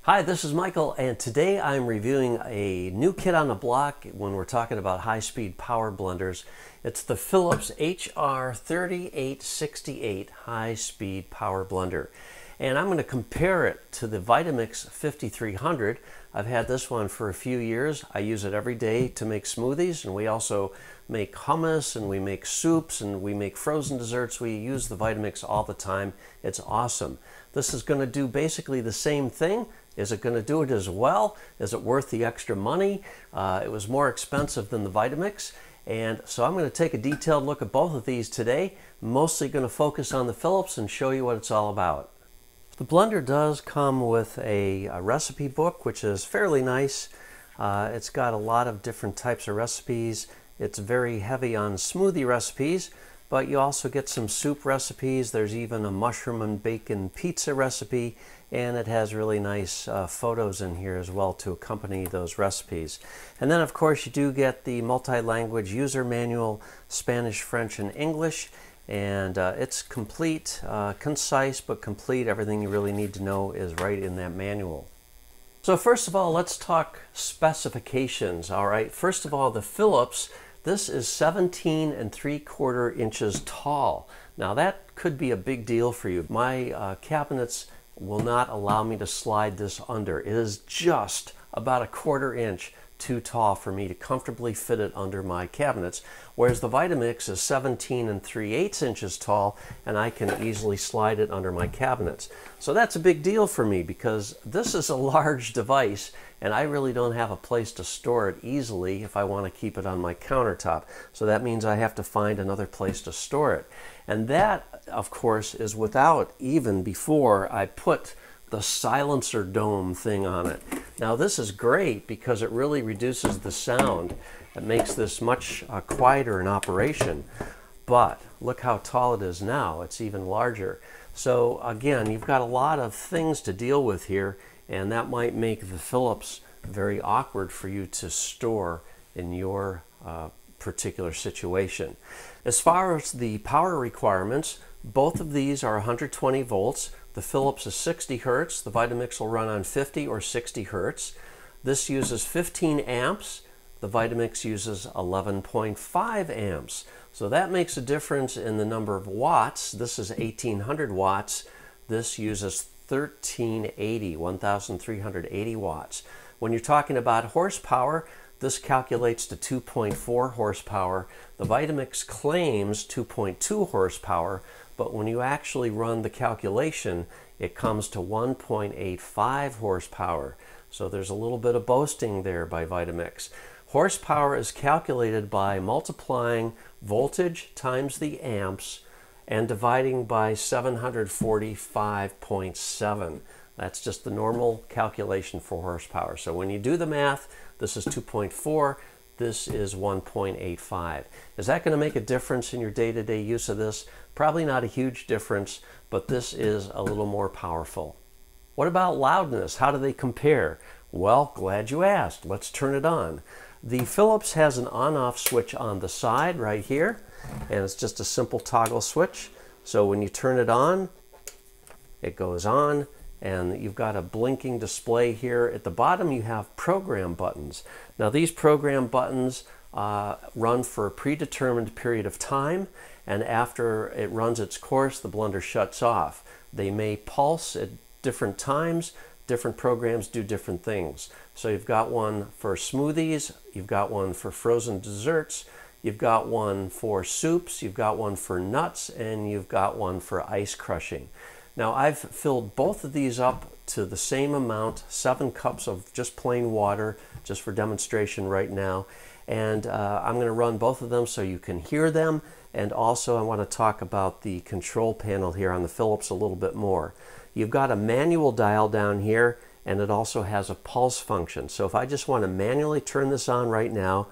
Hi, this is Michael, and today I'm reviewing a new kid on the block when we're talking about high-speed power blenders. It's the Philips HR3868 high-speed power blender. And I'm going to compare it to the Vitamix 5300. I've had this one for a few years. I use it every day to make smoothies, and we also make hummus, and we make soups, and we make frozen desserts. We use the Vitamix all the time. It's awesome. This is going to do basically the same thing. Is it going to do it as well? Is it worth the extra money? It was more expensive than the Vitamix, and so I'm going to take a detailed look at both of these today. Mostly going to focus on the Philips and show you what it's all about. The blender does come with a recipe book, which is fairly nice. It's got a lot of different types of recipes. It's very heavy on smoothie recipes, but you also get some soup recipes. There's even a mushroom and bacon pizza recipe, and it has really nice photos in here as well to accompany those recipes. And then of course you do get the multi-language user manual, Spanish, French, and English, and it's complete, concise but complete. Everything you really need to know is right in that manual. So first of all, let's talk specifications. All right, first of all, the Philips, this is 17 3/4 inches tall. Now that could be a big deal for you. My cabinets will not allow me to slide this under. It is just about 1/4 inch too tall for me to comfortably fit it under my cabinets, whereas the Vitamix is 17 3/8 inches tall, and I can easily slide it under my cabinets. So that's a big deal for me because this is a large device, and I really don't have a place to store it easily if I want to keep it on my countertop. So that means I have to find another place to store it. And that, of course, is without even before I put the silencer dome thing on it. Now this is great because it really reduces the sound. It makes this much quieter in operation. But look how tall it is now. It's even larger. So again, you've got a lot of things to deal with here, and that might make the Philips very awkward for you to store in your particular situation. As far as the power requirements, both of these are 120 volts. The Philips is 60 hertz. The Vitamix will run on 50 or 60 hertz. This uses 15 amps. The Vitamix uses 11.5 amps. So that makes a difference in the number of watts. This is 1800 watts. This uses 1380 watts. When you're talking about horsepower, this calculates to 2.4 horsepower. The Vitamix claims 2.2 horsepower, but when you actually run the calculation, it comes to 1.85 horsepower. So there's a little bit of boasting there by Vitamix. Horsepower is calculated by multiplying voltage times the amps and dividing by 745.7. That's just the normal calculation for horsepower. So when you do the math, this is 2.4, this is 1.85. Is that going to make a difference in your day-to-day use of this? Probably not a huge difference, but this is a little more powerful. What about loudness? How do they compare? Well, glad you asked. Let's turn it on. The Philips has an on-off switch on the side right here, and it's just a simple toggle switch. So when you turn it on, it goes on, and you've got a blinking display here. At the bottom you have program buttons. Now these program buttons run for a predetermined period of time, and after it runs its course, the blender shuts off. They may pulse at different times. Different programs do different things. So you've got one for smoothies, you've got one for frozen desserts, you've got one for soups, you've got one for nuts, and you've got one for ice crushing. Now I've filled both of these up to the same amount, 7 cups of just plain water, just for demonstration right now. And I'm going to run both of them so you can hear them. And also I want to talk about the control panel here on the Philips a little bit more. You've got a manual dial down here, and it also has a pulse function. So if I just want to manually turn this on right now,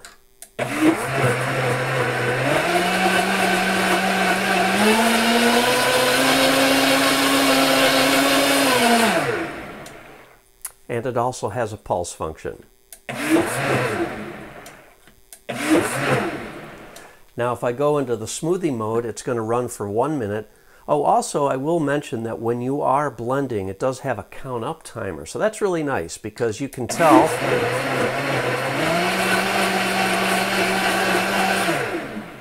and it also has a pulse function. Now if I go into the smoothie mode, it's going to run for 1 minute. Oh, also I will mention that when you are blending, it does have a count up timer. So that's really nice because you can tell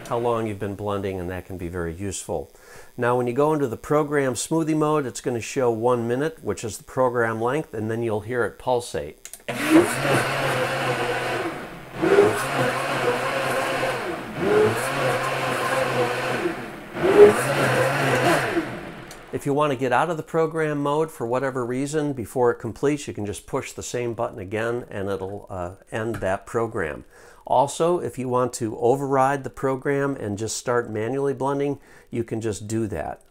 how long you've been blending, and that can be very useful. Now when you go into the program smoothie mode, it's going to show 1 minute, which is the program length, and then you'll hear it pulsate. If you want to get out of the program mode for whatever reason before it completes, you can just push the same button again and it'll end that program. Also, if you want to override the program and just start manually blending, you can just do that.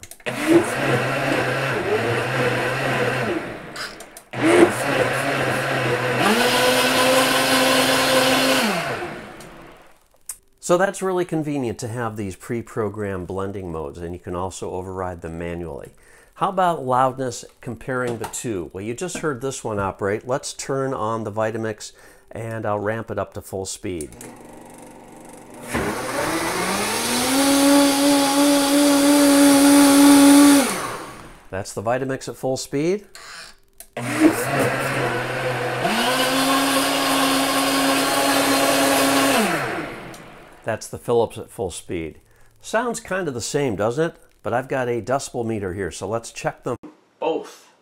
So that's really convenient to have these pre-programmed blending modes, and you can also override them manually. How about loudness, comparing the two? Well, you just heard this one operate. Let's turn on the Vitamix and I'll ramp it up to full speed. That's the Vitamix at full speed. That's the Philips at full speed. Sounds kind of the same, doesn't it? But I've got a decibel meter here, so let's check them both.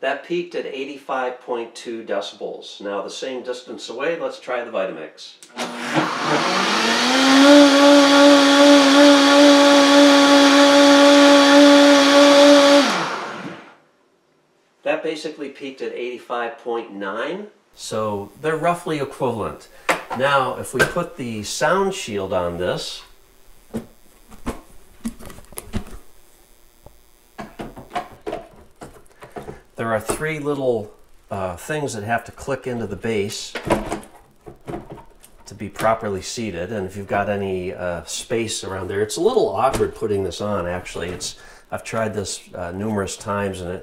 That peaked at 85.2 decibels. Now the same distance away, let's try the Vitamix. That basically peaked at 85.9, so they're roughly equivalent. Now, if we put the sound shield on this, there are three little things that have to click into the base to be properly seated, and if you've got any space around there, it's a little awkward putting this on, actually. I've tried this numerous times, and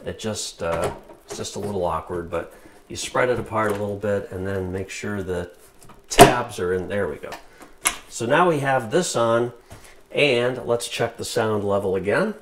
it's just a little awkward, but you spread it apart a little bit and then make sure the tabs are in. There we go. So now we have this on, and let's check the sound level again.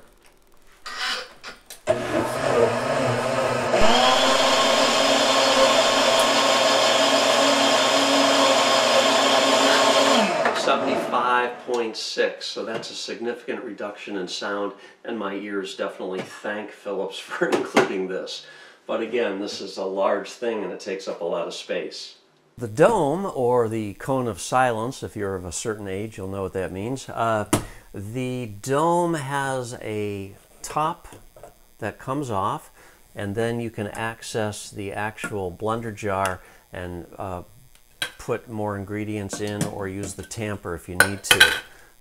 .6, so that's a significant reduction in sound, and my ears definitely thank Philips for including this. But again, this is a large thing and it takes up a lot of space. The dome, or the cone of silence, if you're of a certain age, you'll know what that means. The dome has a top that comes off, and then you can access the actual blender jar and put more ingredients in, or use the tamper if you need to.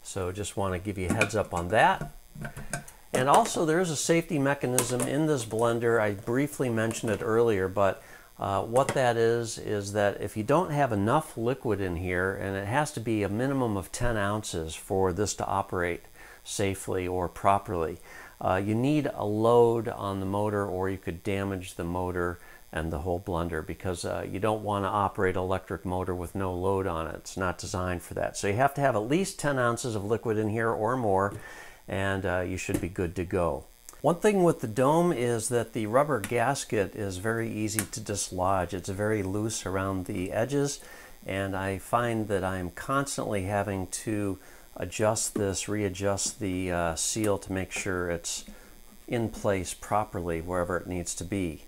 So just want to give you a heads up on that. And also there's a safety mechanism in this blender. I briefly mentioned it earlier, but what that is that if you don't have enough liquid in here, and it has to be a minimum of 10 ounces for this to operate safely or properly, you need a load on the motor, or you could damage the motor and the whole blender, because you don't want to operate an electric motor with no load on it. It's not designed for that. So you have to have at least 10 ounces of liquid in here or more, and you should be good to go. One thing with the dome is that the rubber gasket is very easy to dislodge. It's very loose around the edges, and I find that I'm constantly having to adjust this, readjust the seal to make sure it's in place properly wherever it needs to be.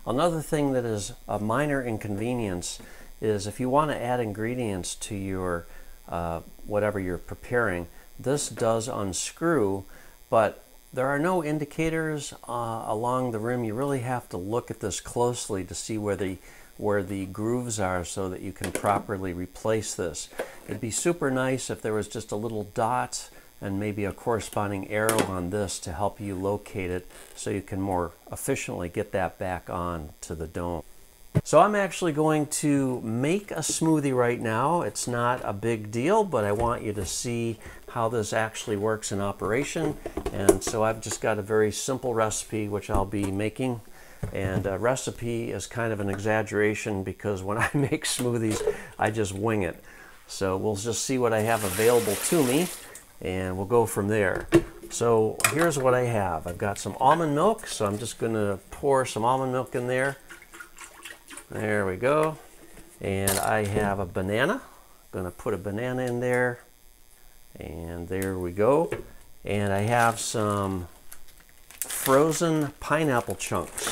Another thing that is a minor inconvenience is if you want to add ingredients to your whatever you're preparing, this does unscrew, but there are no indicators along the rim. You really have to look at this closely to see where the grooves are so that you can properly replace this. It'd be super nice if there was just a little dot and maybe a corresponding arrow on this to help you locate it so you can more efficiently get that back on to the dome. So I'm actually going to make a smoothie right now. It's not a big deal, but I want you to see how this actually works in operation. And so I've just got a very simple recipe which I'll be making. And a recipe is kind of an exaggeration because when I make smoothies, I just wing it. So we'll just see what I have available to me, and we'll go from there. So here's what I have. I've got some almond milk, so I'm just going to pour some almond milk in there. There we go. And I have a banana. I'm going to put a banana in there. And there we go. And I have some frozen pineapple chunks.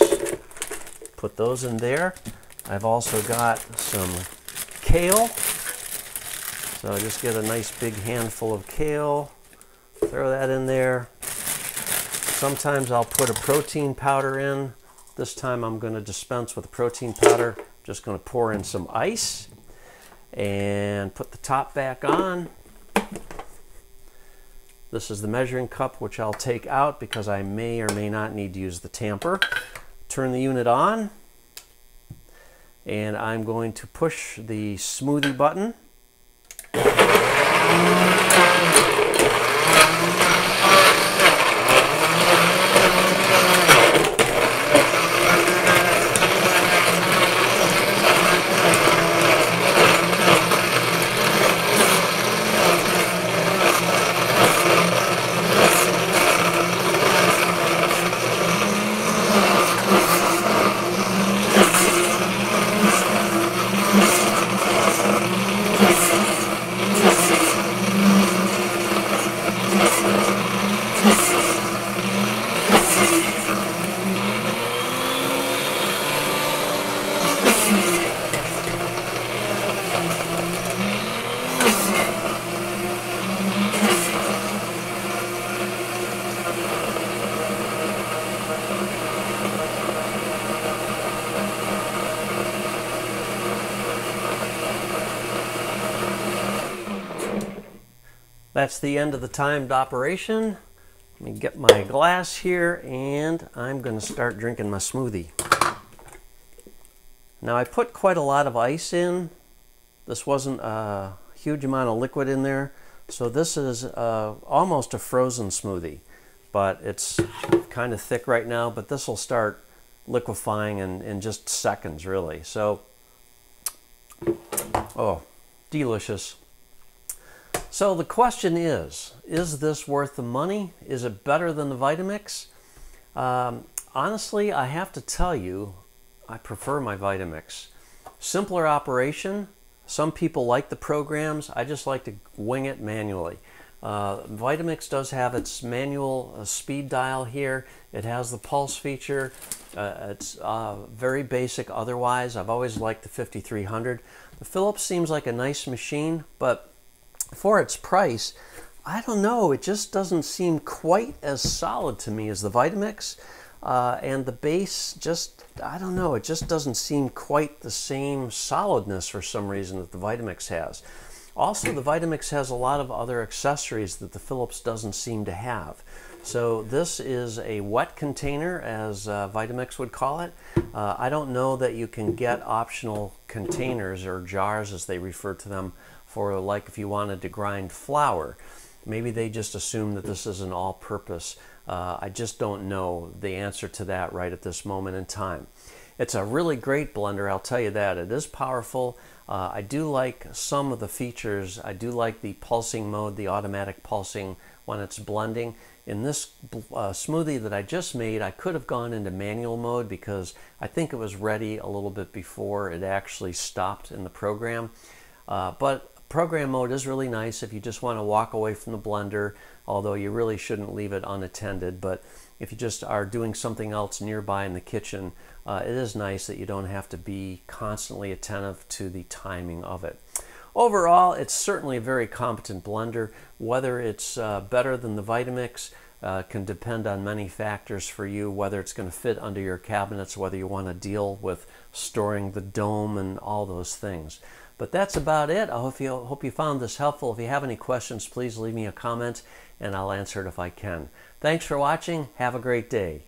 Put those in there. I've also got some kale. So I just get a nice big handful of kale. Throw that in there. Sometimes I'll put a protein powder in. This time I'm going to dispense with the protein powder. Just going to pour in some ice and put the top back on. This is the measuring cup, which I'll take out because I may or may not need to use the tamper. Turn the unit on, and I'm going to push the smoothie button. That's the end of the timed operation. Let me get my glass here, and I'm going to start drinking my smoothie. Now I put quite a lot of ice in. This wasn't a huge amount of liquid in there, so this is almost a frozen smoothie, but it's kind of thick right now, but this will start liquefying in just seconds, really. So, oh, delicious. So the question is this worth the money? Is it better than the Vitamix? Honestly, I have to tell you, I prefer my Vitamix. Simpler operation. Some people like the programs. I just like to wing it manually. Vitamix does have its manual speed dial here. It has the pulse feature. It's very basic otherwise. I've always liked the 5300. The Philips seems like a nice machine, but for its price, I don't know, it just doesn't seem quite as solid to me as the Vitamix. And the base just, I don't know, it just doesn't seem quite the same solidness for some reason that the Vitamix has. Also, the Vitamix has a lot of other accessories that the Philips doesn't seem to have. So this is a wet container, as Vitamix would call it. I don't know that you can get optional containers or jars, as they refer to them, for like if you wanted to grind flour. Maybe they just assume that this is an all-purpose. I just don't know the answer to that right at this moment in time. It's a really great blender, I'll tell you that. It is powerful. I do like some of the features. I do like the pulsing mode, the automatic pulsing when it's blending. In this smoothie that I just made, I could have gone into manual mode because I think it was ready a little bit before it actually stopped in the program. But program mode is really nice if you just want to walk away from the blender, although you really shouldn't leave it unattended. But if you just are doing something else nearby in the kitchen, it is nice that you don't have to be constantly attentive to the timing of it. Overall, it's certainly a very competent blender. Whether it's better than the Vitamix can depend on many factors for you, whether it's going to fit under your cabinets, whether you want to deal with storing the dome and all those things. But that's about it. I hope you found this helpful. If you have any questions, please leave me a comment and I'll answer it if I can. Thanks for watching. Have a great day.